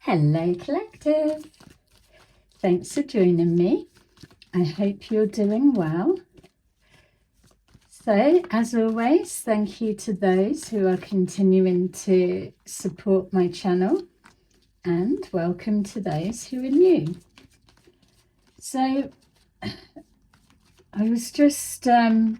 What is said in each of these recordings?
Hello Collective, thanks for joining me. I hope you're doing well. So as always, thank you to those who are continuing to support my channel, and welcome to those who are new. So I was just pulling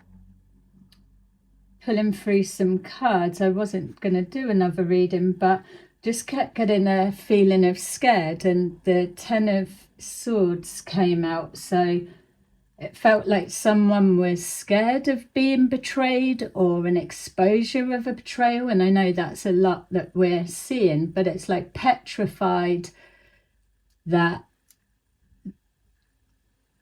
through some cards. I wasn't going to do another reading, but just kept getting a feeling of scared, and the Ten of Swords came out. So it felt like someone was scared of being betrayed or an exposure of a betrayal. And I know that's a lot that we're seeing, but it's like petrified that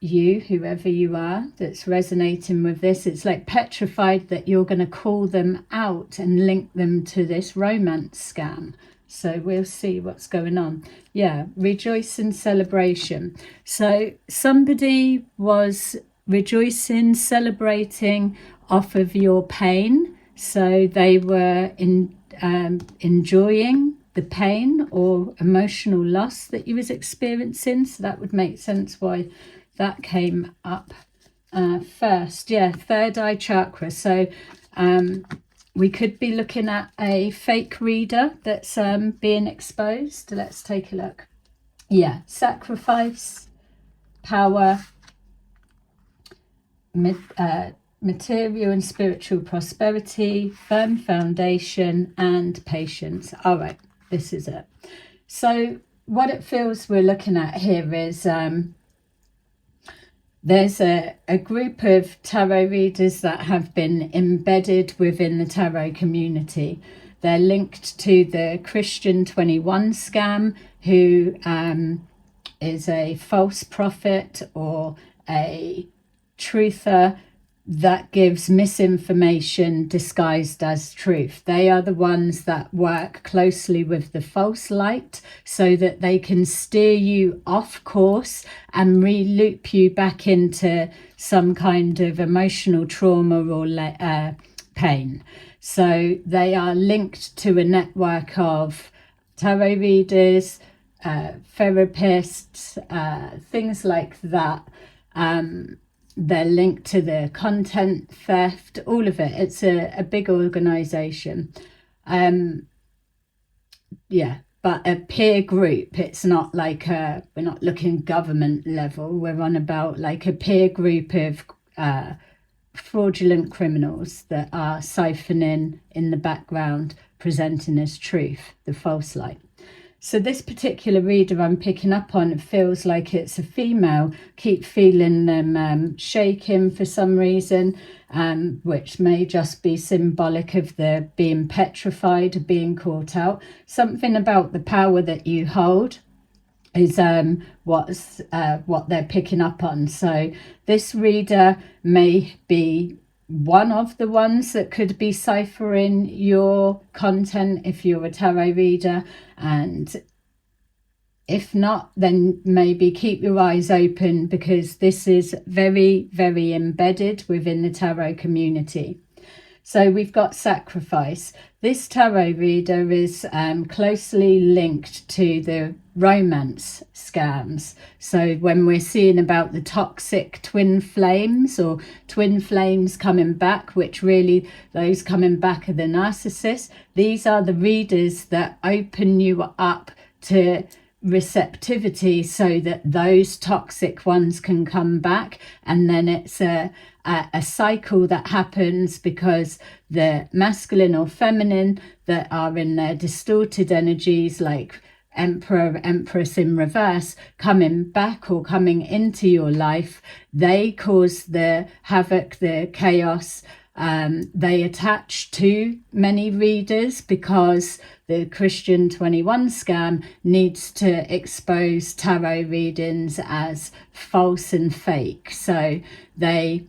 you, whoever you are that's resonating with this, it's like petrified that you're going to call them out and link them to this romance scam. So we'll see what's going on. Yeah, rejoice in celebration. So somebody was rejoicing, celebrating off of your pain. So they were enjoying the pain or emotional loss that you was experiencing. So that would make sense why that came up first. Yeah, third eye chakra. So we could be looking at a fake reader that's being exposed. Let's take a look. Yeah, sacrifice, power, material and spiritual prosperity, firm foundation, and patience. All right, this is it. So what it feels we're looking at here is there's a group of tarot readers that have been embedded within the tarot community. They're linked to the Christian 21 scam, who is a false prophet or a truther that gives misinformation disguised as truth. They are the ones that work closely with the false light so that they can steer you off course and re-loop you back into some kind of emotional trauma or pain. So they are linked to a network of tarot readers, therapists, things like that. They're linked to the content theft, all of it. It's a big organization. Yeah, but a peer group. It's not like we're not looking government level. We're on about like a peer group of fraudulent criminals that are siphoning in the background, presenting as truth, the false light. So this particular reader I'm picking up on, it feels like it's a female. Keep feeling them shaking for some reason, which may just be symbolic of the being petrified, being caught out. Something about the power that you hold is what they're picking up on. So this reader may be one of the ones that could be ciphering your content if you're a tarot reader, and if not, then maybe keep your eyes open, because this is very, very embedded within the tarot community. So we've got sacrifice. This tarot reader is closely linked to the romance scams. So when we're seeing about the toxic twin flames or twin flames coming back, which really those coming back are the narcissists, these are the readers that open you up to receptivity so that those toxic ones can come back. And then it's a cycle that happens because the masculine or feminine that are in their distorted energies, like Emperor, Empress in reverse, coming back or coming into your life, they cause the havoc, the chaos. They attach to many readers because the Christian 21 scam needs to expose tarot readings as false and fake. So they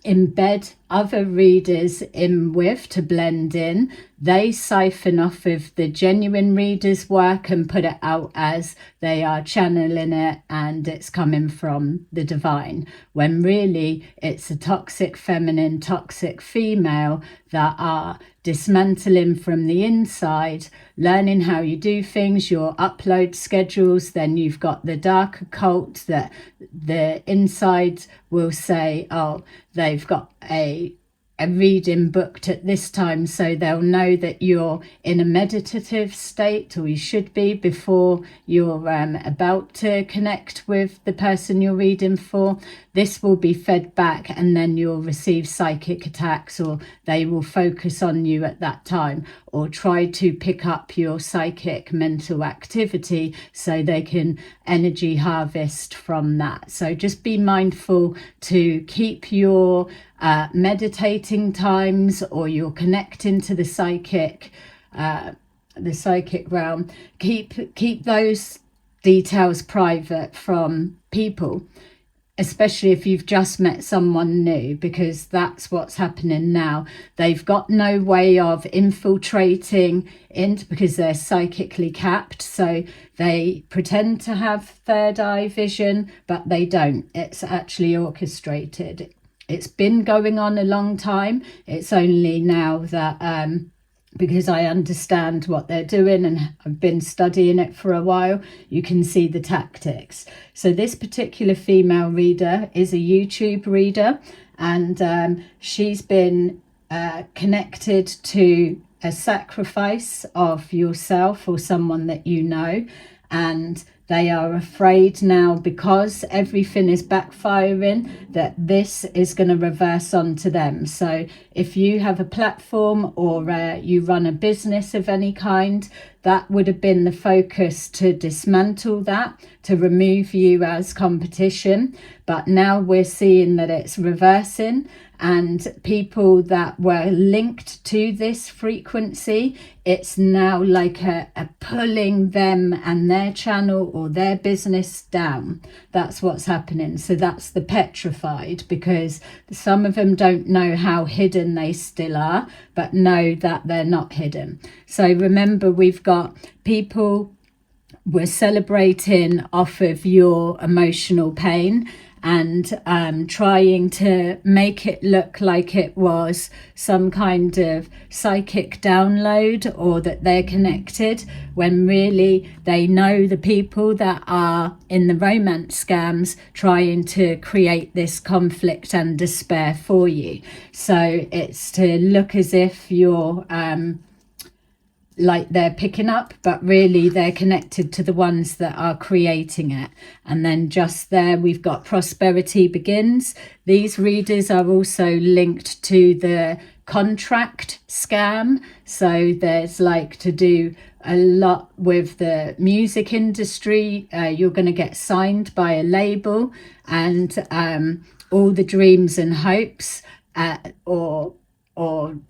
embed other readers in with to blend in. They siphon off of the genuine reader's work and put it out as they are channeling it and it's coming from the divine, when really it's a toxic feminine, toxic female that are dismantling from the inside, learning how you do things, your upload schedules. Then you've got the dark occult that the inside will say, oh, they've got a reading booked at this time, so they'll know that you're in a meditative state, or you should be, before you're about to connect with the person you're reading for. This will be fed back, and then you'll receive psychic attacks, or they will focus on you at that time, or try to pick up your psychic mental activity so they can energy harvest from that. So just be mindful to keep your meditating times, or you're connecting to the psychic realm. Keep those details private from people, especially if you've just met someone new, because that's what's happening now. They've got no way of infiltrating into, because they're psychically capped, so they pretend to have third eye vision, but they don't. It's actually orchestrated. It's been going on a long time. It's only now that because I understand what they're doing and I've been studying it for a while, you can see the tactics. So this particular female reader is a YouTube reader, and she's been connected to a sacrifice of yourself or someone that you know, and they are afraid now, because everything is backfiring, that this is going to reverse onto them. So if you have a platform, or you run a business of any kind, that would have been the focus, to dismantle that, to remove you as competition. But now we're seeing that it's reversing, and people that were linked to this frequency, it's now like a pulling them and their channel or their business down. That's what's happening. So that's the petrified, because some of them don't know how hidden they still are, but know that they're not hidden. So remember, we've got people, we're celebrating off of your emotional pain, and trying to make it look like it was some kind of psychic download, or that they're connected, when really they know the people that are in the romance scams trying to create this conflict and despair for you. So it's to look as if you're like they're picking up, but really they're connected to the ones that are creating it. And then just there we've got prosperity begins. These readers are also linked to the contract scam. So there's like to do a lot with the music industry. You're going to get signed by a label, and all the dreams and hopes, or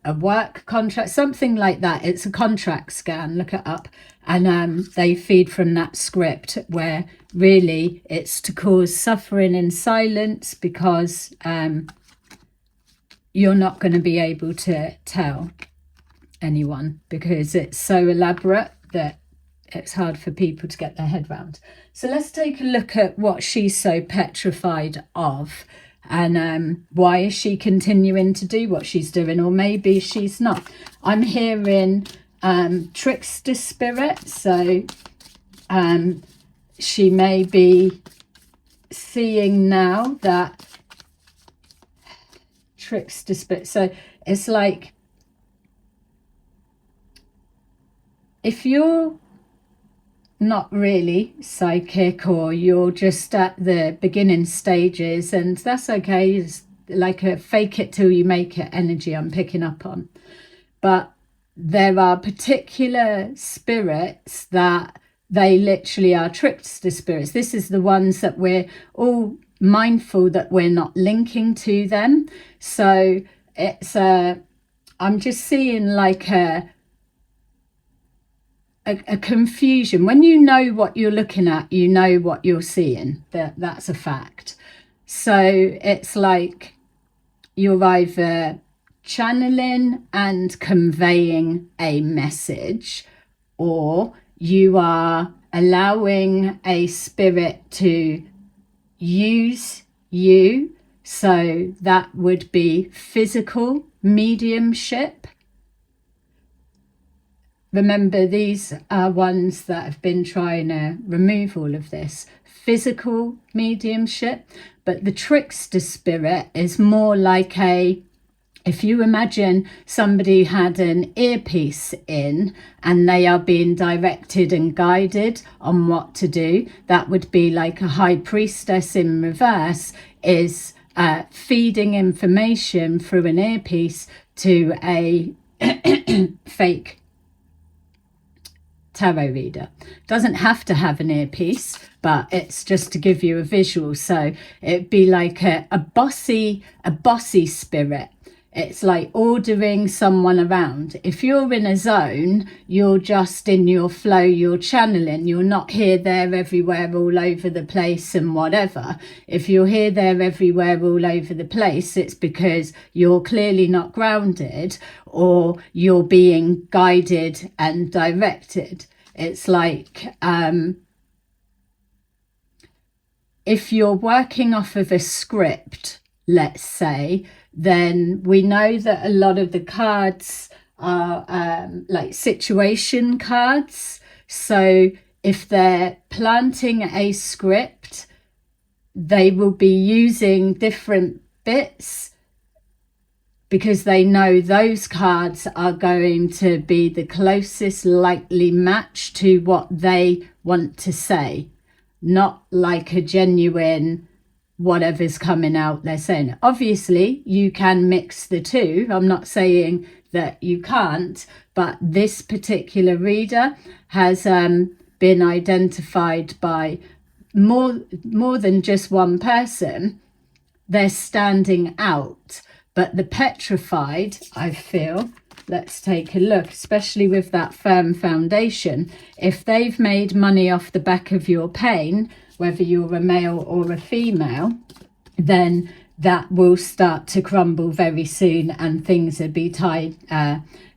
a work contract, something like that. It's a contract scan, look it up. And they feed from that script, where really it's to cause suffering in silence, because you're not going to be able to tell anyone, because it's so elaborate that it's hard for people to get their head around. So let's take a look at what she's so petrified of. And why is she continuing to do what she's doing? Or maybe she's not. I'm hearing trickster spirit. So she may be seeing now that trickster spirit. So it's like, if you're not really psychic, or you're just at the beginning stages, and that's okay, it's like a fake it till you make it energy I'm picking up on. But there are particular spirits that they literally are trickster spirits. This is the ones that we're all mindful that we're not linking to them. So it's I'm just seeing like a confusion. When you know what you're looking at, you know what you're seeing. That's a fact. So it's like you're either channeling and conveying a message, or you are allowing a spirit to use you. So that would be physical mediumship. Remember, these are ones that have been trying to remove all of this. Physical mediumship. But the trickster spirit is more like if you imagine somebody had an earpiece in and they are being directed and guided on what to do, that would be like a high priestess in reverse, is feeding information through an earpiece to a fake tarot reader. Doesn't have to have an earpiece, but it's just to give you a visual. So it'd be like a bossy spirit. It's like ordering someone around. If you're in a zone, you're just in your flow, you're channeling, you're not here, there, everywhere, all over the place and whatever. If you're here, there, everywhere, all over the place, it's because you're clearly not grounded, or you're being guided and directed. It's like if you're working off of a script, let's say, then we know that a lot of the cards are like situation cards. So if they're planting a script, they will be using different bits because they know those cards are going to be the closest likely match to what they want to say, not like a genuine whatever's coming out they're saying. Obviously you can mix the two, I'm not saying that you can't, but this particular reader has been identified by more than just one person. They're standing out. But the Petrified, I feel, let's take a look, especially with that firm foundation, if they've made money off the back of your pain, whether you're a male or a female, then that will start to crumble very soon, and things will be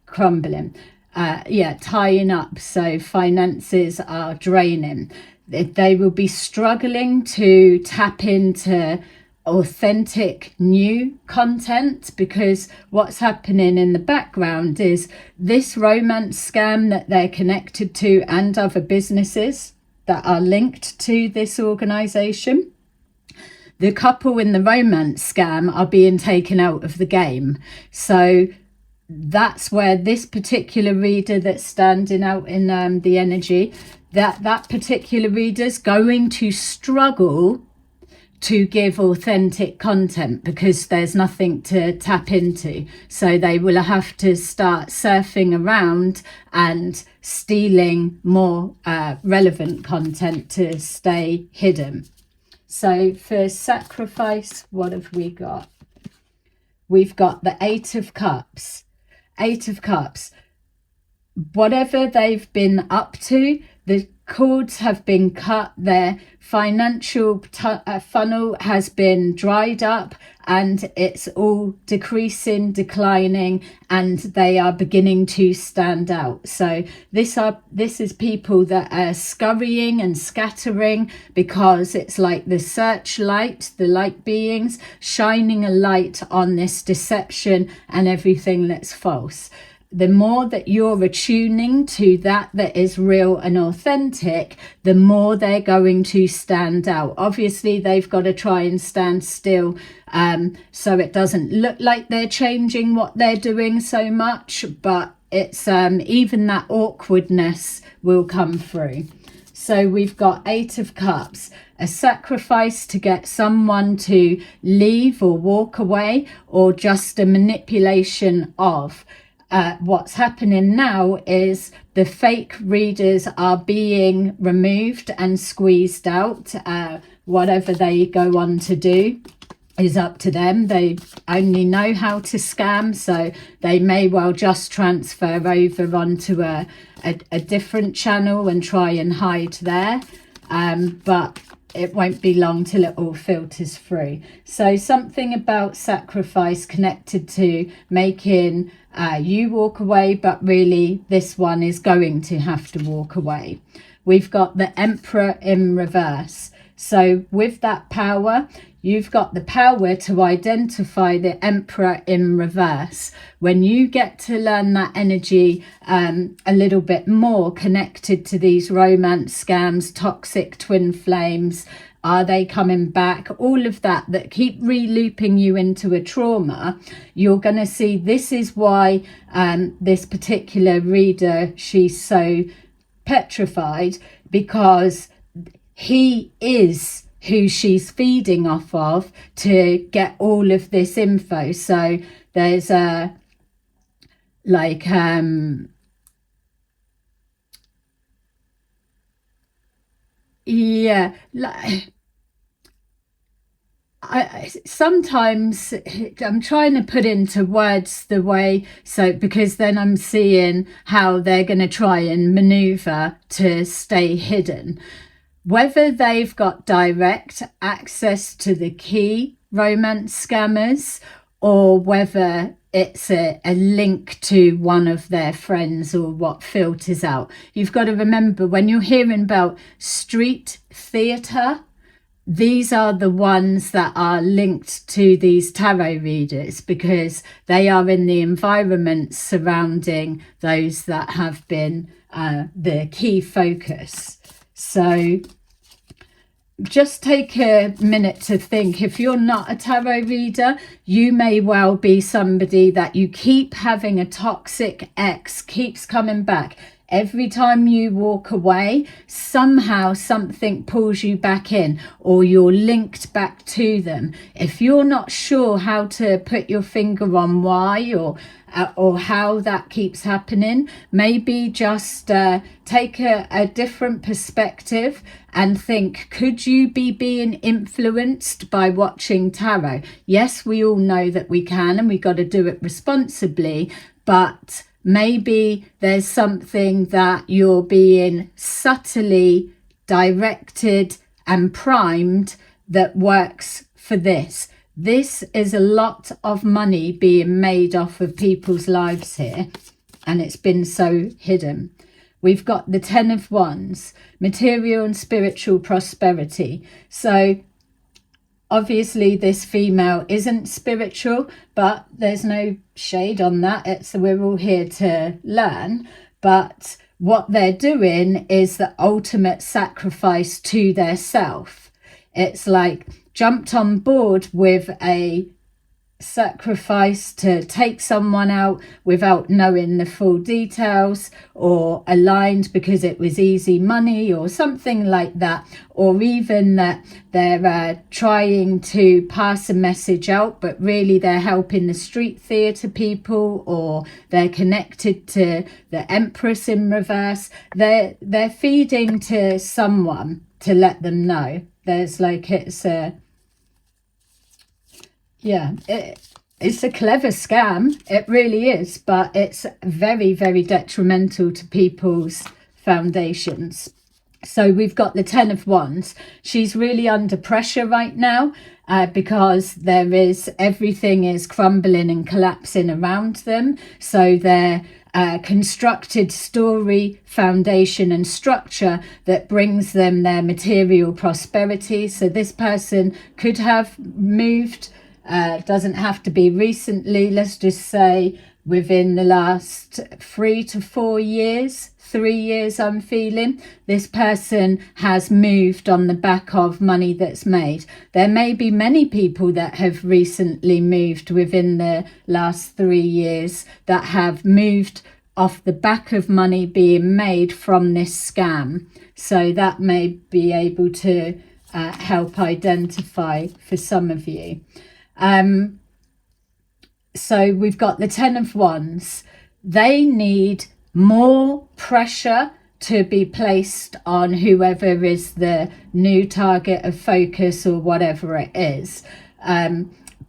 crumbling. Tying up. So finances are draining. They will be struggling to tap into authentic new content, because what's happening in the background is this romance scam that they're connected to, and other businesses that are linked to this organization. The couple in the romance scam are being taken out of the game. So that's where this particular reader that's standing out in the energy, that particular reader's going to struggle to give authentic content because there's nothing to tap into. So they will have to start surfing around and stealing more relevant content to stay hidden. So for sacrifice, what have we got? We've got the Eight of Cups. Eight of Cups. Whatever they've been up to, the cords have been cut, their financial funnel has been dried up, and it's all decreasing, declining, and they are beginning to stand out. So this is people that are scurrying and scattering, because it's like the searchlight, the light beings shining a light on this deception and everything that's false. The more that you're attuning to that is real and authentic, the more they're going to stand out. Obviously, they've got to try and stand still so it doesn't look like they're changing what they're doing so much, but it's even that awkwardness will come through. So we've got Eight of Cups, a sacrifice to get someone to leave or walk away, or just a manipulation of. What's happening now is the fake readers are being removed and squeezed out. Whatever they go on to do is up to them. They only know how to scam, so they may well just transfer over onto a different channel and try and hide there. But it won't be long till it all filters through. So something about sacrifice connected to making you walk away, but really this one is going to have to walk away. We've got the Emperor in reverse. So with that power, you've got the power to identify the Emperor in reverse. When you get to learn that energy a little bit more connected to these romance scams, toxic twin flames, are they coming back? All of that keep re-looping you into a trauma. You're going to see this is why this particular reader, she's so petrified, because he is who she's feeding off of to get all of this info. So there's a sometimes I'm trying to put into words the way, so because then I'm seeing how they're going to try and maneuver to stay hidden. Whether they've got direct access to the key romance scammers, or whether it's a link to one of their friends, or what filters out. You've got to remember, when you're hearing about street theatre, these are the ones that are linked to these tarot readers, because they are in the environment surrounding those that have been the key focus. So just take a minute to think. If you're not a tarot reader, you may well be somebody that you keep having a toxic ex, keeps coming back. Every time you walk away, somehow something pulls you back in, or you're linked back to them. If you're not sure how to put your finger on why, or how that keeps happening, maybe just take a different perspective and think, could you be being influenced by watching tarot? Yes, we all know that we can, and we got to do it responsibly, but maybe there's something that you're being subtly directed and primed that works for this. This is a lot of money being made off of people's lives here, and it's been so hidden. We've got the 10 of Wands, material and spiritual prosperity. So obviously this female isn't spiritual, but there's no shade on that. We're all here to learn. But what they're doing is the ultimate sacrifice to their self. It's like jumped on board with a sacrifice to take someone out without knowing the full details, or aligned because it was easy money or something like that, or even that they're trying to pass a message out, but really they're helping the street theatre people, or they're connected to the Empress in reverse. They're feeding to someone to let them know. There's it's a clever scam. It really is, but it's very, very detrimental to people's foundations. So we've got the 10 of Wands. She's really under pressure right now because everything is crumbling and collapsing around them. So their constructed story, foundation and structure that brings them their material prosperity. So this person could have moved. Doesn't have to be recently, let's just say within the last 3 to 4 years, 3 years I'm feeling, this person has moved on the back of money that's made. There may be many people that have recently moved within the last 3 years that have moved off the back of money being made from this scam. So that may be able to help identify for some of you. So we've got the 10 of Wands. They need more pressure to be placed on whoever is the new target of focus or whatever it is.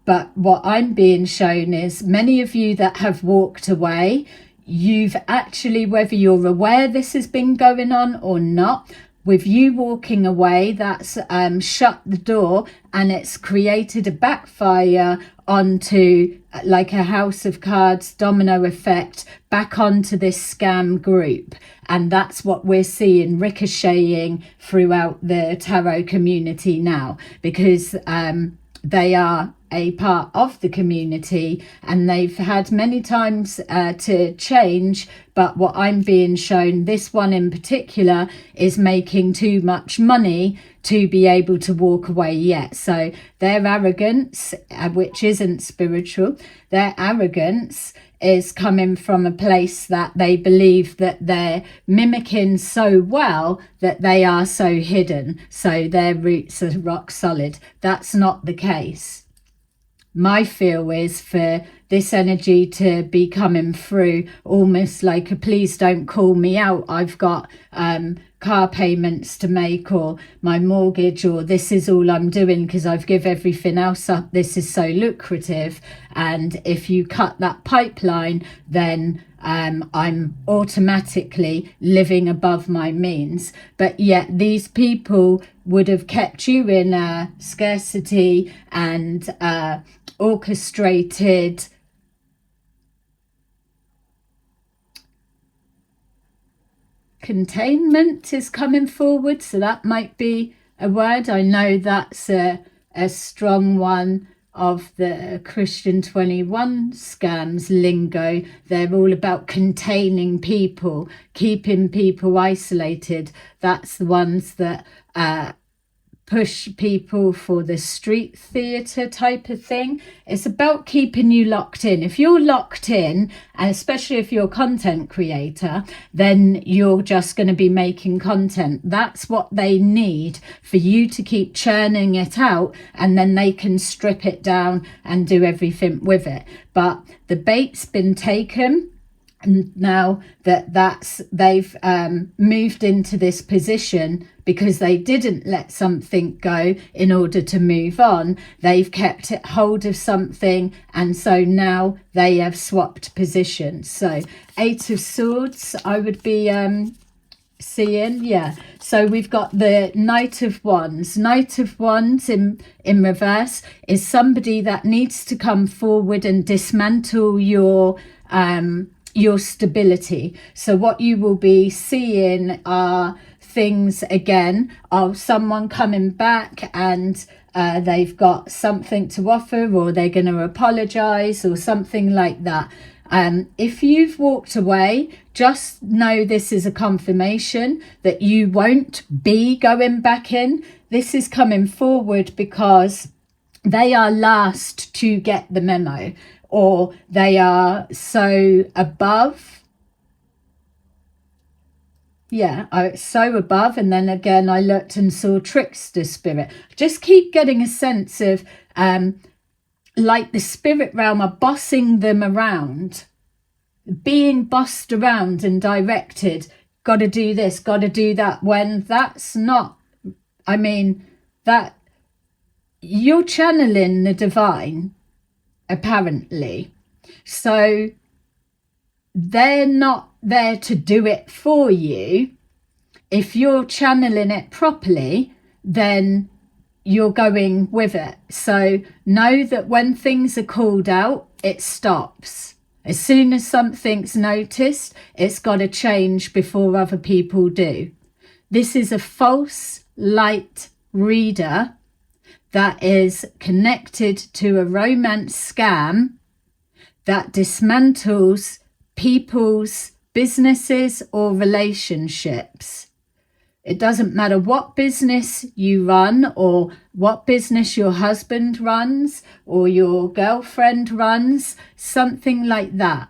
But what I'm being shown is many of you that have walked away, you've actually, whether you're aware this has been going on or not, with you walking away, that's shut the door, and it's created a backfire onto, like a house of cards domino effect, back onto this scam group. And that's what we're seeing ricocheting throughout the tarot community now, because they are a part of the community, and they've had many times to change, but what I'm being shown, this one in particular, is making too much money to be able to walk away yet. So their arrogance, which isn't spiritual, their arrogance is coming from a place that they believe that they're mimicking so well that they are so hidden, so their roots are rock solid. That's not the case. My feel is for this energy to be coming through almost like a please don't call me out, I've got car payments to make, or my mortgage, or this is all I'm doing because I've give everything else up, this is so lucrative, and if you cut that pipeline, then I'm automatically living above my means. But yet these people would have kept you in scarcity and orchestrated containment is coming forward, so that might be a word. I know that's a strong one of the Christian 21 scams lingo. They're all about containing people, keeping people isolated. That's the ones that push people for the street theatre type of thing. It's about keeping you locked in. If you're locked in, and especially if you're a content creator, then you're just going to be making content. That's what they need, for you to keep churning it out, and then they can strip it down and do everything with it. But the bait's been taken. And now that they've moved into this position because they didn't let something go in order to move on, they've kept hold of something, and so now they have swapped positions. So 8 of Swords I would be seeing, yeah. So we've got the Knight of Wands. Knight of Wands in reverse is somebody that needs to come forward and dismantle your stability. So what you will be seeing are things again of someone coming back, and they've got something to offer, or they're going to apologize or something like that. If you've walked away, just know this is a confirmation that you won't be going back in. This is coming forward because they are last to get the memo, or they are so above. Yeah, so above. And then again, I looked and saw trickster spirit. Just keep getting a sense of like the spirit realm are bossing them around, being bossed around and directed. Got to do this, got to do that, when that's not, I mean, that you're channeling the divine, apparently. So they're not there to do it for you. If you're channeling it properly, then you're going with it. So know that when things are called out, it stops. As soon as something's noticed, it's got to change before other people do. This is a false light reader that is connected to a romance scam that dismantles people's businesses or relationships. It doesn't matter what business you run, or what business your husband runs, or your girlfriend runs, something like that.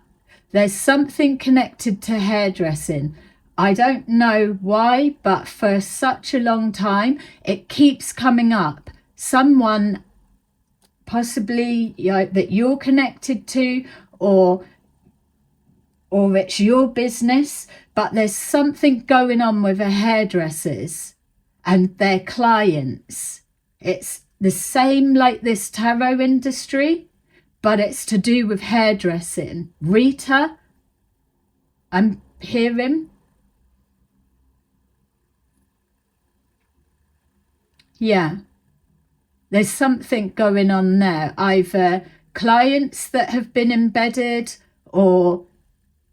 There's something connected to hairdressing. I don't know why, but for such a long time, it keeps coming up. Someone possibly that you're connected to, or it's your business, but there's something going on with the hairdressers and their clients. It's the same like this tarot industry, but it's to do with hairdressing. Rita, I'm hearing. Yeah, there's something going on there. Either clients that have been embedded, or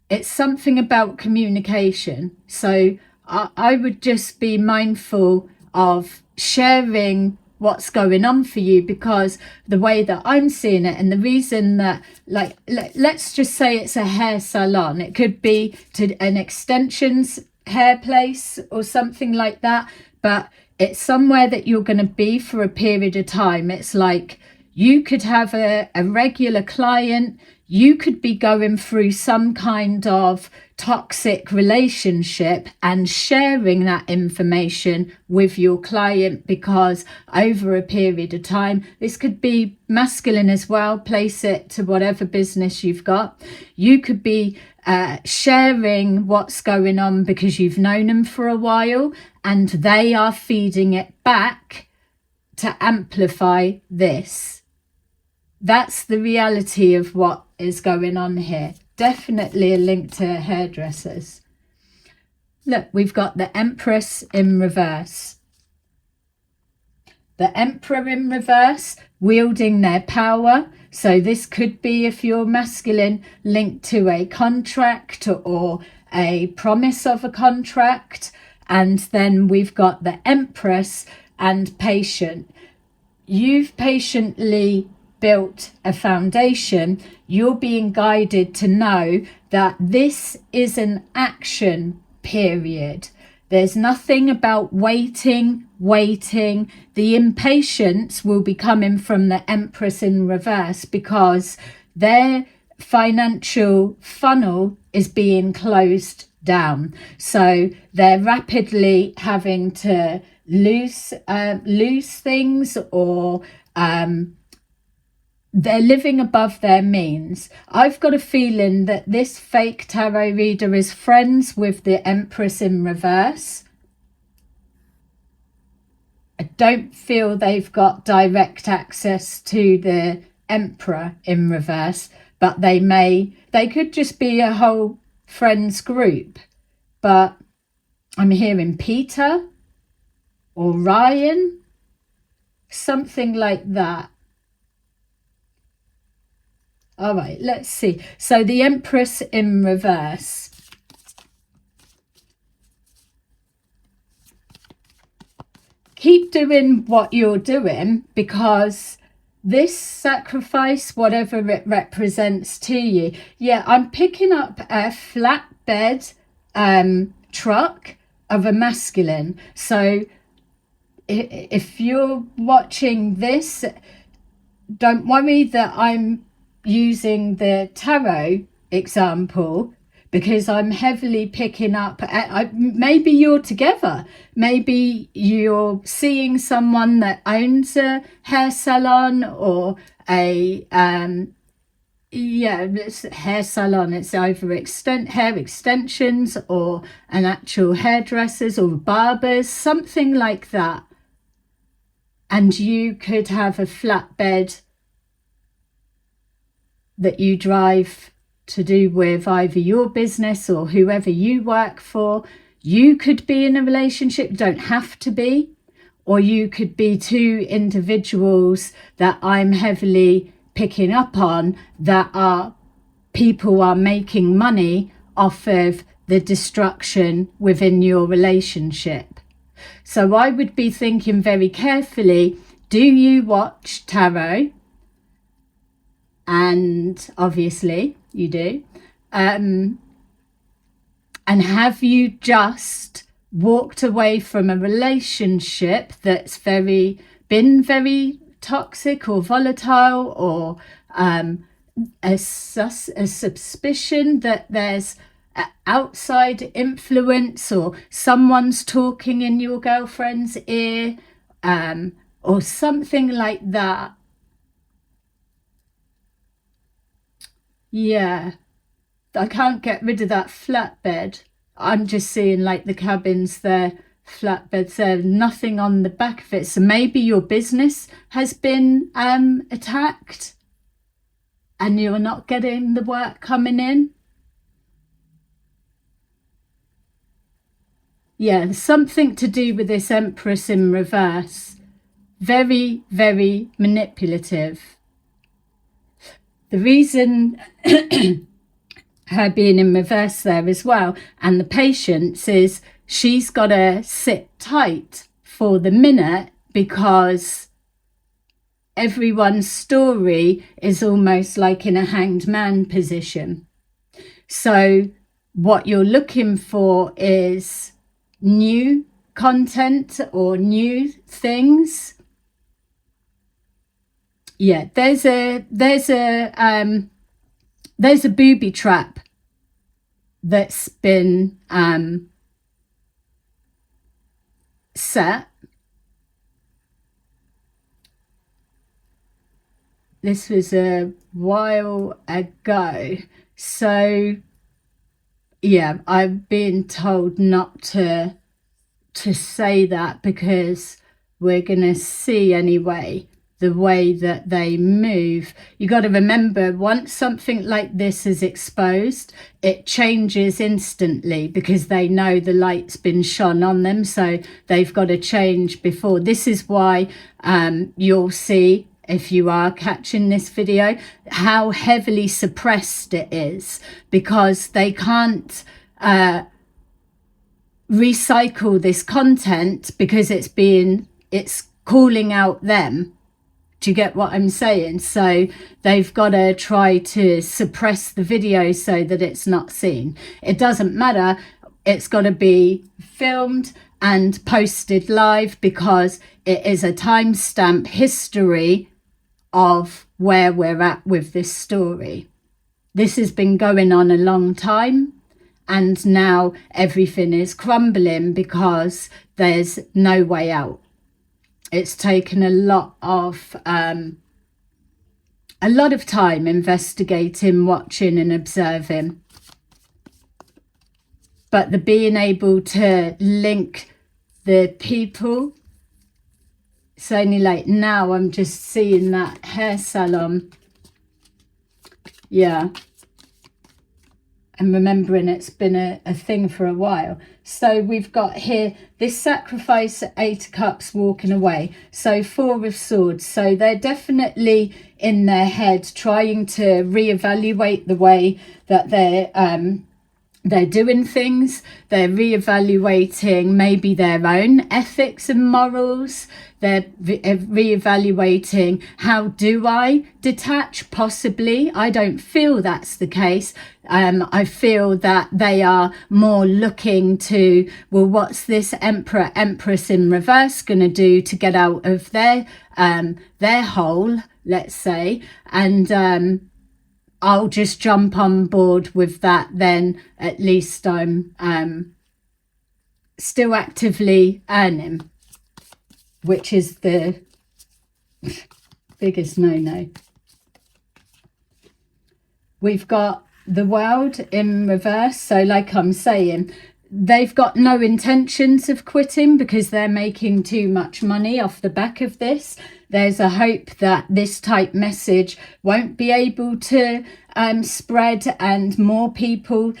it's something about communication. So I would just be mindful of sharing what's going on for you, because the way that I'm seeing it, and the reason that, like, let's just say it's a hair salon, it could be to an extensions hair place or something like that, but it's somewhere that you're going to be for a period of time. It's like you could have a regular client, you could be going through some kind of toxic relationship and sharing that information with your client, because over a period of time, this could be masculine as well, place it to whatever business you've got. You could be sharing what's going on because you've known them for a while, and they are feeding it back to amplify this. That's the reality of what is going on here. Definitely a link to hairdressers. Look, we've got the Empress in reverse. The Emperor in reverse, wielding their power. So this could be, if you're masculine, linked to a contract or a promise of a contract. And then we've got the Empress and patient. You've patiently built a foundation. You're being guided to know that this is an action period. There's nothing about waiting. The impatience will be coming from the Empress in reverse, because their financial funnel is being closed down. So they're rapidly having to lose things, or they're living above their means. I've got a feeling that this fake tarot reader is friends with the Empress in reverse. I don't feel they've got direct access to the Emperor in reverse, but they could just be a whole friends group. But I'm hearing Peter or Ryan, something like that. All right, let's see. So the Empress in reverse. Keep doing what you're doing, because this sacrifice, whatever it represents to you. Yeah, I'm picking up a flatbed truck of a masculine. So if you're watching this, don't worry that I'm using the tarot example, because I'm heavily picking up, maybe you're together, maybe you're seeing someone that owns a hair salon or a it's hair salon. It's either hair extensions or an actual hairdressers or barbers, something like that. And you could have a flatbed that you drive to do with either your business or whoever you work for. You could be in a relationship, don't have to be, or you could be two individuals that I'm heavily picking up on, that are people are making money off of the destruction within your relationship. So I would be thinking very carefully, do you watch tarot? And obviously you do. And have you just walked away from a relationship that's been very toxic or volatile, or a suspicion that there's outside influence, or someone's talking in your girlfriend's ear, or something like that? Yeah, I can't get rid of that flatbed. I'm just seeing like the cabins there, flatbeds there, nothing on the back of it. So maybe your business has been attacked and you're not getting the work coming in. Yeah, something to do with this Empress in reverse. very, very manipulative. The reason her being in reverse there as well, and the patience, is she's got to sit tight for the minute, because everyone's story is almost like in a hanged man position. So what you're looking for is new content or new things. Yeah, there's a booby trap that's been set. This was a while ago, so yeah, I've been told not to say that, because we're gonna see anyway the way that they move. You got to remember, once something like this is exposed, it changes instantly, because they know the light's been shone on them, so they've got to change before. This is why you'll see, if you are catching this video, how heavily suppressed it is, because they can't recycle this content, because it's calling out them. Do you get what I'm saying? So they've got to try to suppress the video so that it's not seen. It doesn't matter. It's got to be filmed and posted live, because it is a timestamp history of where we're at with this story. This has been going on a long time, and now everything is crumbling because there's no way out. It's taken a lot of time investigating, watching and observing. But the being able to link the people, it's only like now I'm just seeing that hair salon. Yeah. And remembering it's been a thing for a while. So we've got here this sacrifice, 8 of Cups, walking away. So 4 of Swords. So they're definitely in their head trying to reevaluate the way that they're doing things. They're reevaluating maybe their own ethics and morals. They're reevaluating, how do I detach? Possibly. I don't feel that's the case. I feel that they are more looking to, well, what's this Emperor, Empress in reverse going to do to get out of their hole, let's say, and I'll just jump on board with that. Then at least I'm still actively earning, which is the biggest no-no. We've got the World in reverse. So like I'm saying, they've got no intentions of quitting, because they're making too much money off the back of this. There's a hope that this type message won't be able to spread, and more people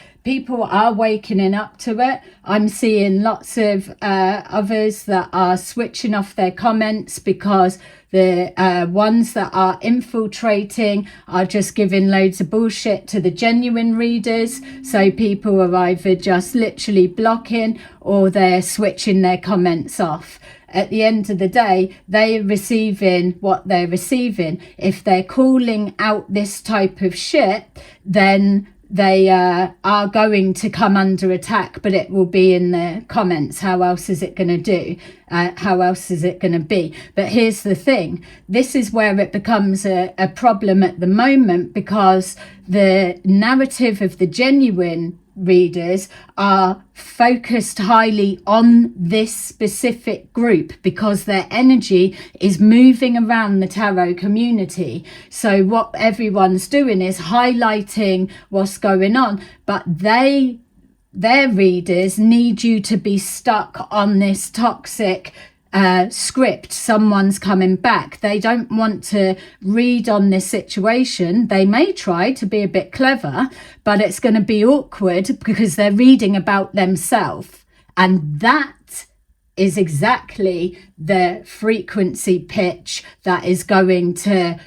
are waking up to it. I'm seeing lots of others that are switching off their comments, because the ones that are infiltrating are just giving loads of bullshit to the genuine readers. So people are either just literally blocking, or they're switching their comments off. At the end of the day, they're receiving what they're receiving. If they're calling out this type of shit, then they are going to come under attack, but it will be in the comments. How else is it going to do? How else is it going to be? But here's the thing. This is where it becomes a problem at the moment, because the narrative of the genuine readers are focused highly on this specific group, because their energy is moving around the tarot community. So what everyone's doing is highlighting what's going on, but their readers need you to be stuck on this toxic script. Someone's coming back. They don't want to read on this situation. They may try to be a bit clever, but it's going to be awkward, because they're reading about themselves, and that is exactly the frequency pitch that is going to,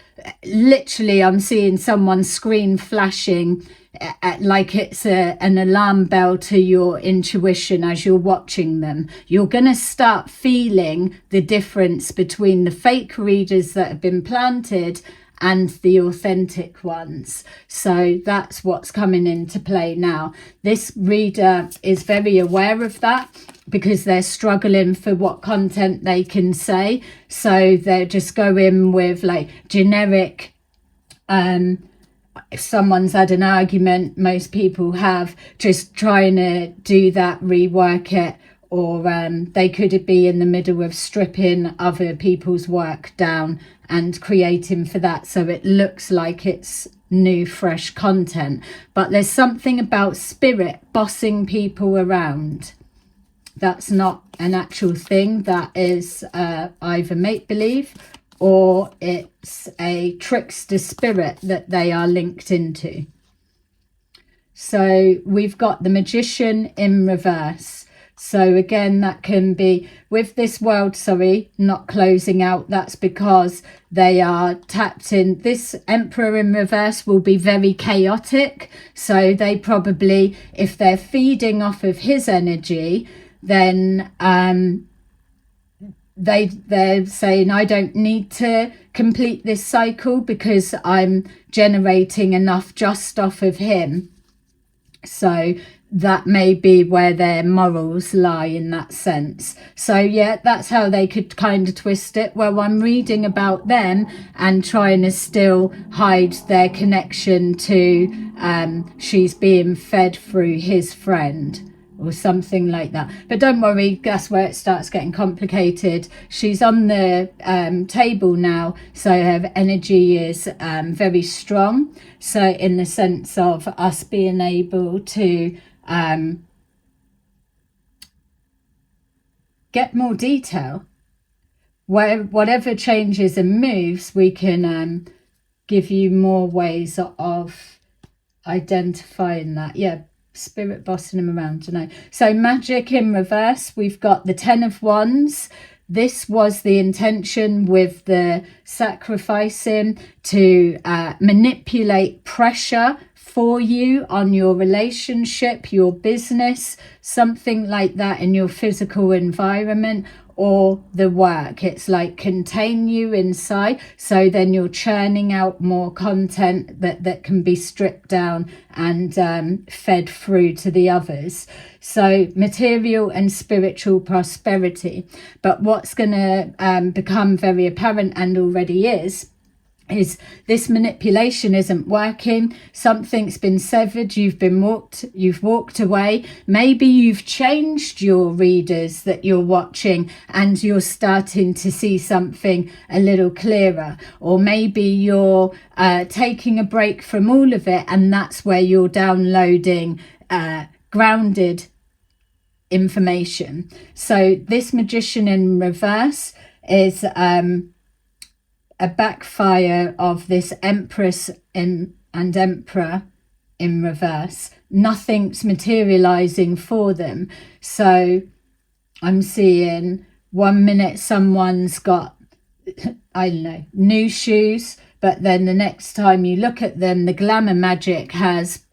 literally, I'm seeing someone's screen flashing like it's an alarm bell to your intuition as you're watching them. You're going to start feeling the difference between the fake readers that have been planted and the authentic ones. So that's what's coming into play now. This reader is very aware of that because they're struggling for what content they can say. So they're just going with like generic, if someone's had an argument, most people have, just trying to do that, rework it, or they could be in the middle of stripping other people's work down and creating for that so it looks like it's new, fresh content. But there's something about spirit bossing people around. That's not an actual thing. That is either make-believe or it's a trickster spirit that they are linked into. So we've got the Magician in reverse. So again, that can be with this world, not closing out. That's because they are tapped in. This Emperor in reverse will be very chaotic. So they probably, if they're feeding off of his energy, then they're saying, I don't need to complete this cycle because I'm generating enough just off of him. So that may be where their morals lie in that sense. So yeah, that's how they could kind of twist it. Well, I'm reading about them and trying to still hide their connection to she's being fed through his friend or something like that. But don't worry, that's where it starts getting complicated. She's on the table now, so her energy is very strong. So in the sense of us being able to get more detail, whatever changes and moves, we can give you more ways of identifying that. Yeah, spirit bossing them around tonight. So magic in reverse, we've got the 10 of Wands. This was the intention with the sacrificing to manipulate pressure for you on your relationship, your business, something like that in your physical environment or the work. It's like contain you inside, so then you're churning out more content that can be stripped down and fed through to the others. So material and spiritual prosperity. But what's going to become very apparent, and already is this manipulation isn't working. Something's been severed. You've walked away. Maybe you've changed your readers that you're watching and you're starting to see something a little clearer, or maybe you're taking a break from all of it, and that's where you're downloading grounded information. So this Magician in reverse is a backfire of this Empress and Emperor in reverse. Nothing's materializing for them. So I'm seeing 1 minute someone's got, I don't know, new shoes, but then the next time you look at them, the glamour magic has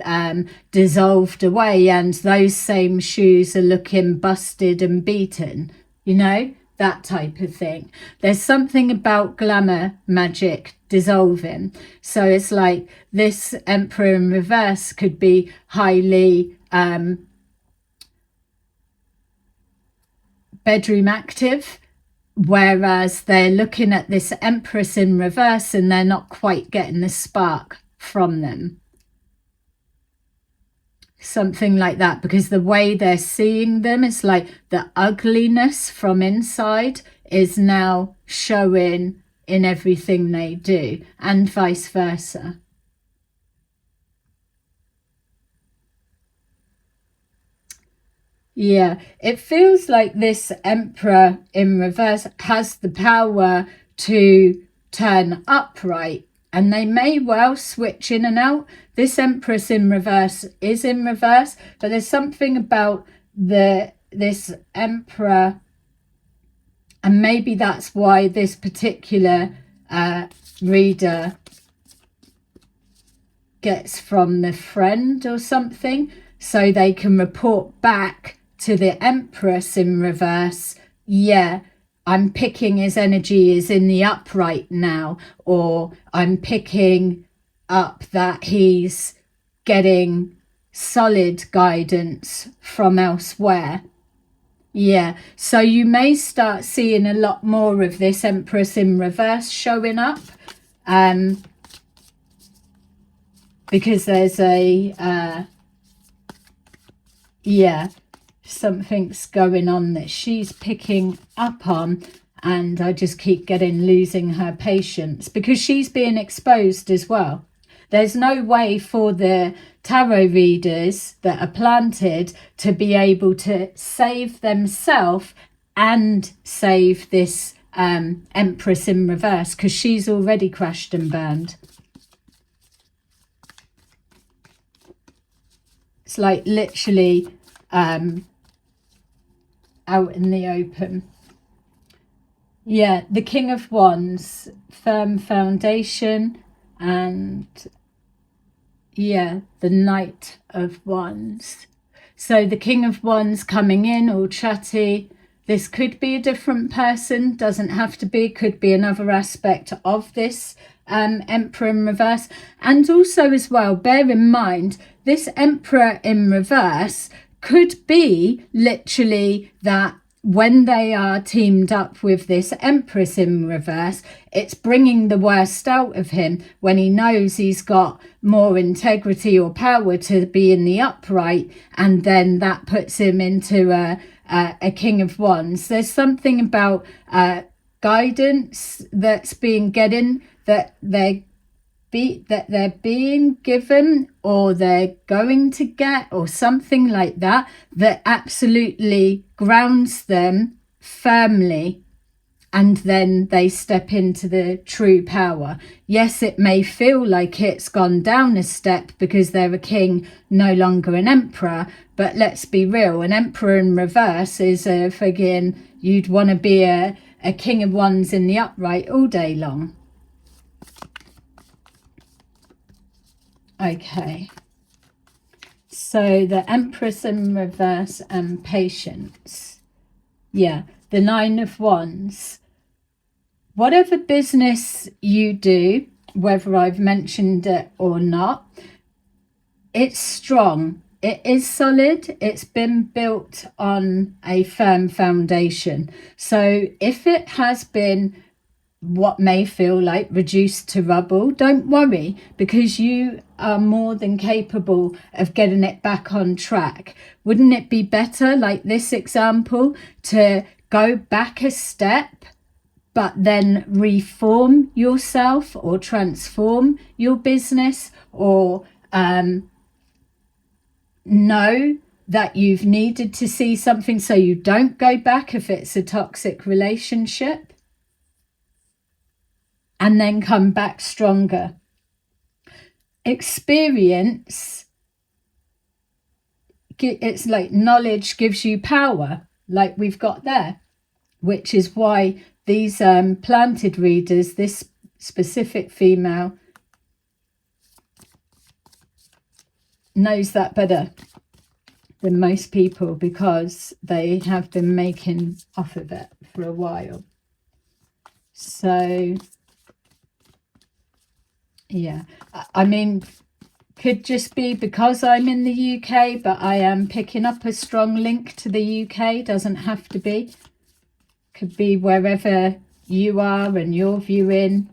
dissolved away and those same shoes are looking busted and beaten, you know? That type of thing. There's something about glamour magic dissolving. So it's like this Emperor in reverse could be highly bedroom active, whereas they're looking at this Empress in reverse and they're not quite getting the spark from them. Something like that, because the way they're seeing them is like the ugliness from inside is now showing in everything they do, and vice versa. Yeah, it feels like this Emperor in reverse has the power to turn upright, and they may well switch in and out. This Empress in reverse is in reverse, but there's something about this Emperor And maybe that's why this particular reader gets from the friend or something, so they can report back to the Empress in reverse, yeah, I'm picking his energy is in the upright now, or I'm picking up that he's getting solid guidance from elsewhere. Yeah, so you may start seeing a lot more of this Empress in reverse showing up, because there's a yeah, something's going on that she's picking up on, and I just keep losing her patience because she's being exposed as well. There's no way for the tarot readers that are planted to be able to save themselves and save this Empress in reverse, because she's already crashed and burned. It's like literally out in the open. Yeah, the King of Wands, firm foundation, and yeah, the Knight of Wands. So the King of Wands coming in all chatty. This could be a different person, doesn't have to be, could be another aspect of this Emperor in reverse. And also as well, bear in mind, this Emperor in reverse could be literally that when they are teamed up with this Empress in reverse, it's bringing the worst out of him when he knows he's got more integrity or power to be in the upright, and then that puts him into a King of Wands. There's something about guidance that's being getting, that they're being given, or they're going to get, or something like that, that absolutely grounds them firmly, and then they step into the true power. Yes, it may feel like it's gone down a step because they're a king, no longer an emperor, but let's be real, an Emperor in reverse is a friggin', you'd want to be a King of Wands in the upright all day long. Okay, so the Empress in reverse and patience. Yeah, the Nine of Wands. Whatever business you do, whether I've mentioned it or not, it's strong. It is solid. It's been built on a firm foundation. So if it has been what may feel like reduced to rubble, don't worry, because you are more than capable of getting it back on track. Wouldn't it be better, like this example, to go back a step but then reform yourself or transform your business, or know that you've needed to see something so you don't go back if it's a toxic relationship, and then come back stronger. Experience, it's like knowledge gives you power, like we've got there, which is why these planted readers, this specific female, knows that better than most people, because they have been making off of it for a while. So yeah, I mean, could just be because I'm in the UK, but I am picking up a strong link to the UK. Doesn't have to be. Could be wherever you are and you're viewing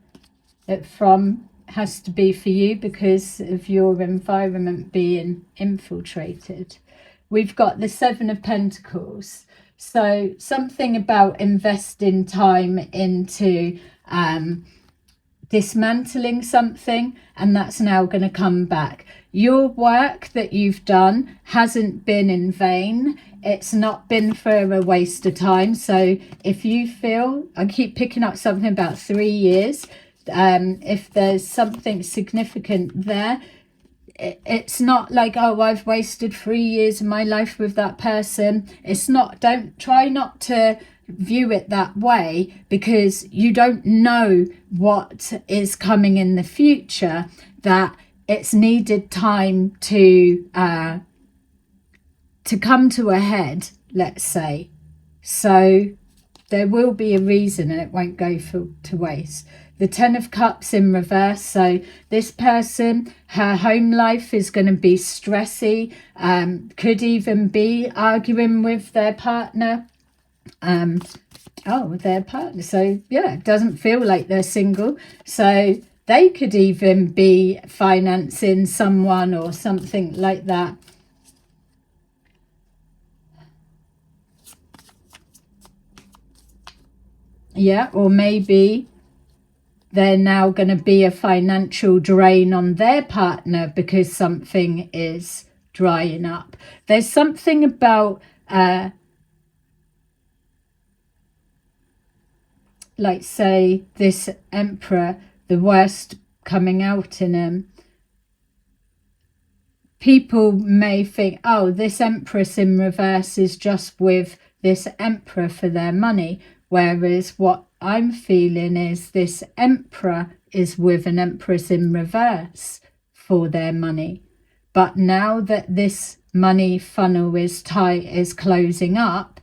it from. Has to be for you because of your environment being infiltrated. We've got the Seven of Pentacles. So something about investing time into dismantling something, and that's now going to come back. Your work that you've done hasn't been in vain. It's not been for a waste of time. So if you feel, I keep picking up something about 3 years, if there's something significant there, it's not like, oh, I've wasted 3 years of my life with that person. It's not. Don't try not to view it that way, because you don't know what is coming in the future, that it's needed time to come to a head, let's say. So there will be a reason, and it won't go to waste. The Ten of Cups in reverse. So this person, her home life is going to be stressy, could even be arguing with their partner. Their partner. So yeah, it doesn't feel like they're single. So they could even be financing someone or something like that. Yeah, or maybe they're now going to be a financial drain on their partner because something is drying up. There's something about like, say, this Emperor, the worst coming out in him. People may think, oh, this Empress in reverse is just with this Emperor for their money. Whereas what I'm feeling is this Emperor is with an Empress in reverse for their money. But now that this money funnel is closing up,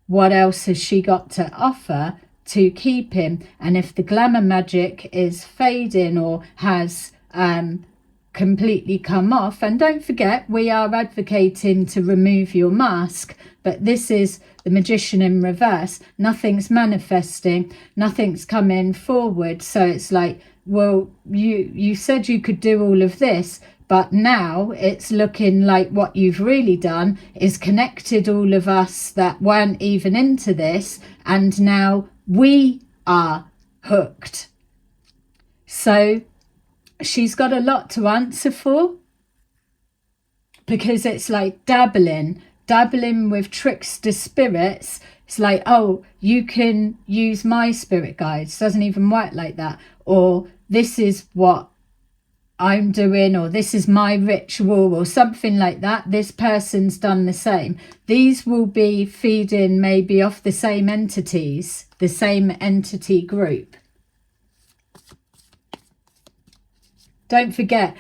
what else has she got to offer to keep him? And if the glamour magic is fading or has completely come off, and don't forget, we are advocating to remove your mask, but this is the Magician in reverse. Nothing's manifesting, nothing's coming forward. So it's like, well, you said you could do all of this, but now it's looking like what you've really done is connected all of us that weren't even into this, and now we are hooked. So she's got a lot to answer for, because it's like dabbling with trickster spirits. It's like, oh, you can use my spirit guides. Doesn't even work like that. Or this is what I'm doing, or this is my ritual, or something like that. This person's done the same. These will be feeding maybe off the same entities, the same entity group. Don't forget,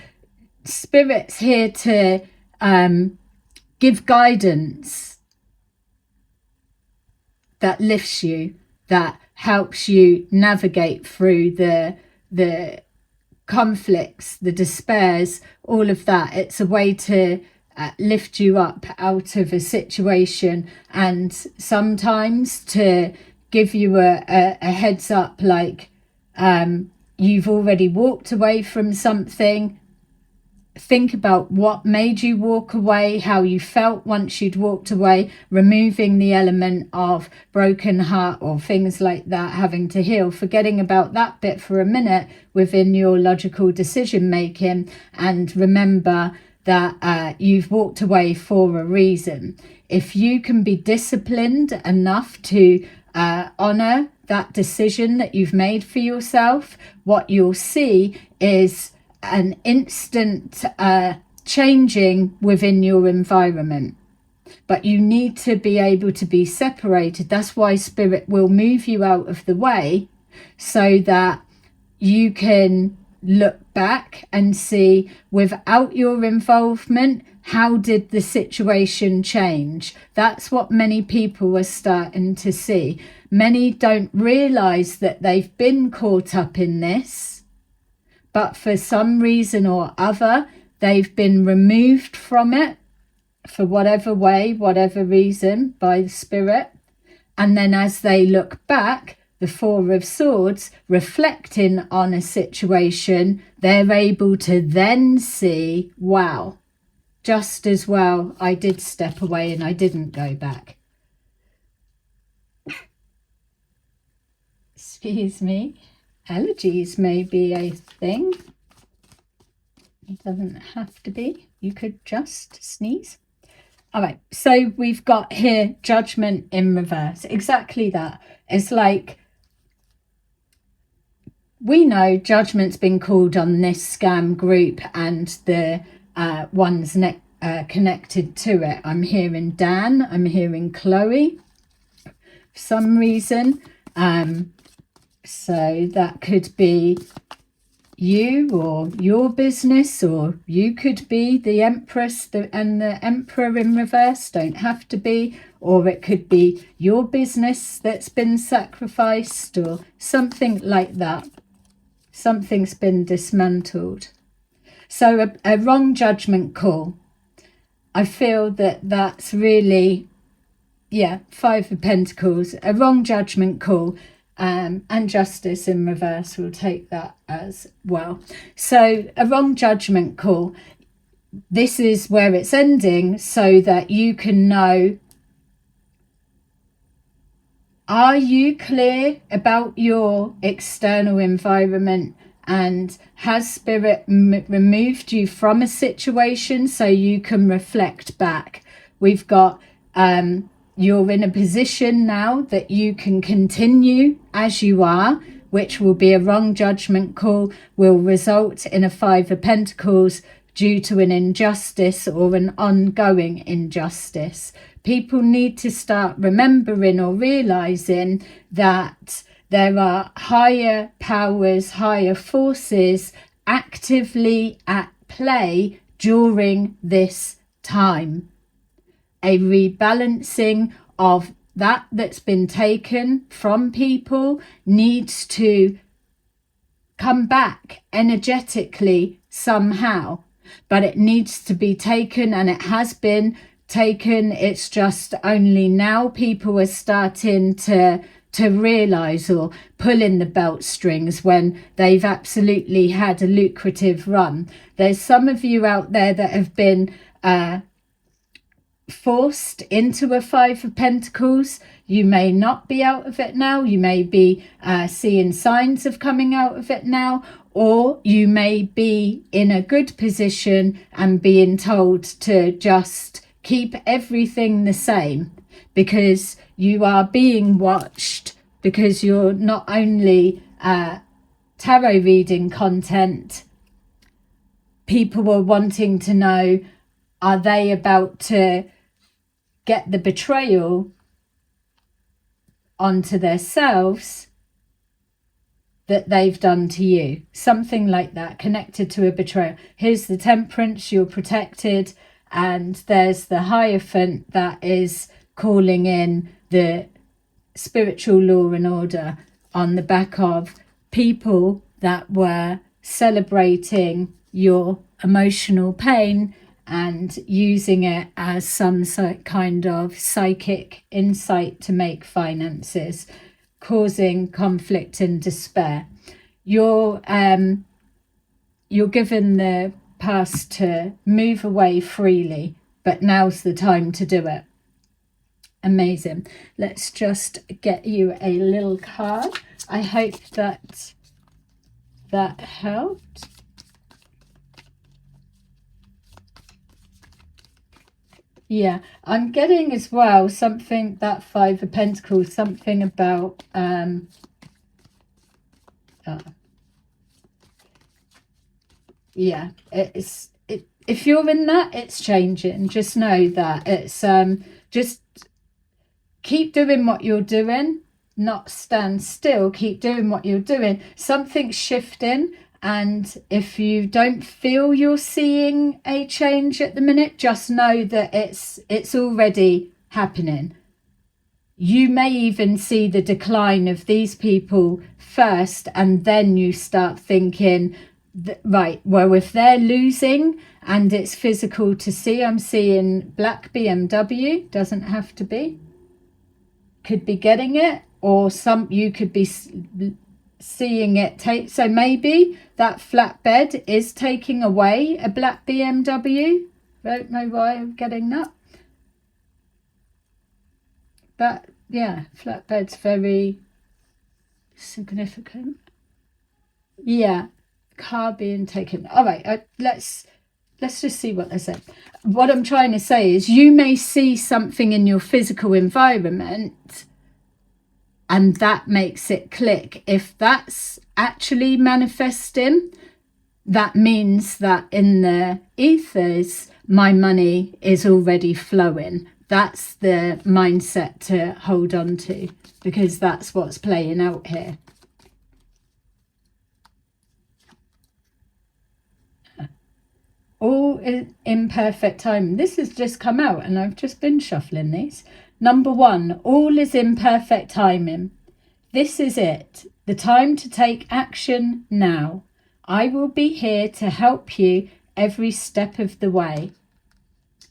Spirit's here to give guidance that lifts you, that helps you navigate through the conflicts, the despairs, all of that. It's a way to lift you up out of a situation, and sometimes to give you a heads up, like you've already walked away from something. Think about what made you walk away, how you felt once you'd walked away, removing the element of broken heart or things like that, having to heal, forgetting about that bit for a minute within your logical decision making, and remember that you've walked away for a reason. If you can be disciplined enough to honor that decision that you've made for yourself, what you'll see is an instant changing within your environment. But you need to be able to be separated. That's why Spirit will move you out of the way, so that you can look back and see, without your involvement, how did the situation change? That's what many people are starting to see. Many don't realize that they've been caught up in this, but for some reason or other, they've been removed from it for whatever way, whatever reason, by the Spirit. And then as they look back, the Four of Swords, reflecting on a situation, they're able to then see, wow, just as well I did step away and I didn't go back. Excuse me. Allergies may be a thing. It doesn't have to be. You could just sneeze. All right, so we've got here Judgment in reverse. Exactly that. It's like, we know Judgment's been called on this scam group and the ones connected to it. I'm hearing Dan, I'm hearing Chloe. for some reason. So that could be you or your business, or you could be the Empress and the Emperor in reverse, don't have to be, or it could be your business that's been sacrificed or something like that. Something's been dismantled. So a wrong judgment call. I feel that that's really, yeah, Five of Pentacles, a wrong judgment call. And justice in reverse, will take that as well. So a wrong judgment call. This is where it's ending, so that you can know, are you clear about your external environment, and has Spirit removed you from a situation so you can reflect back? We've got you're in a position now that you can continue as you are, which will be a wrong judgment call, will result in a Five of Pentacles due to an injustice or an ongoing injustice. People need to start remembering or realizing that there are higher powers, higher forces actively at play during this time. A rebalancing of that's been taken from people needs to come back energetically somehow, but it needs to be taken, and it has been taken. It's just only now people are starting to realize or pull in the belt strings when they've absolutely had a lucrative run. There's some of you out there that have been forced into a Five of Pentacles. You may not be out of it now. You may be seeing signs of coming out of it now, or you may be in a good position and being told to just keep everything the same, because you are being watched, because you're not only tarot reading content. People are wanting to know, are they about to get the betrayal onto themselves that they've done to you? Something like that, connected to a betrayal. Here's the Temperance, you're protected, and there's the Hierophant that is calling in the spiritual law and order on the back of people that were celebrating your emotional pain and using it as some kind of psychic insight to make finances, causing conflict and despair. You're given the pass to move away freely, but now's the time to do it. Amazing. Let's just get you a little card. I hope that helped. Yeah, I'm getting as well something, that Five of Pentacles, something about yeah, if you're in that, it's changing. Just know that it's just keep doing what you're doing, not stand still. Keep doing what you're doing. Something's shifting. And if you don't feel you're seeing a change at the minute, just know that it's already happening. You may even see the decline of these people first, and then you start thinking, right, well, if they're losing and it's physical to see, I'm seeing black BMW, doesn't have to be, could be getting it, or you could be seeing it take. So maybe that flatbed is taking away a black BMW. Don't know why I'm getting that, but yeah, flatbed's very significant. Yeah, car being taken. All right, let's just see what they say. What I'm trying to say is, you may see something in your physical environment and that makes it click. If that's actually manifesting, that means that in the ethers, my money is already flowing. That's the mindset to hold on to, because that's what's playing out here. All in perfect time. This has just come out and I've just been shuffling these. Number 1, all is in perfect timing. This is it. The time to take action now. I will be here to help you every step of the way.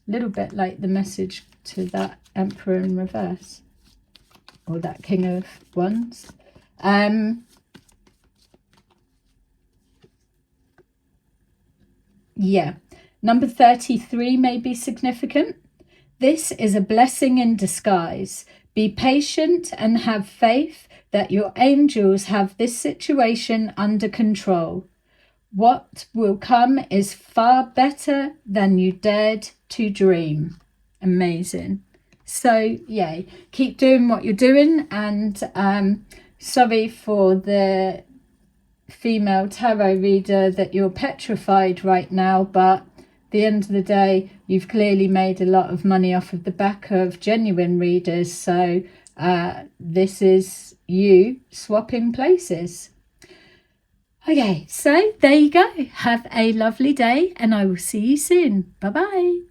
A little bit like the message to that Emperor in reverse, or that King of Wands. Yeah, number 33 may be significant. This is a blessing in disguise. Be patient and have faith that your angels have this situation under control. What will come is far better than you dared to dream. Amazing. So, yeah, keep doing what you're doing. And sorry for the female tarot reader that you're petrified right now, but at the end of the day, you've clearly made a lot of money off of the back of genuine readers. So this is you swapping places. Okay, so there you go. Have a lovely day and I will see you soon. Bye-bye.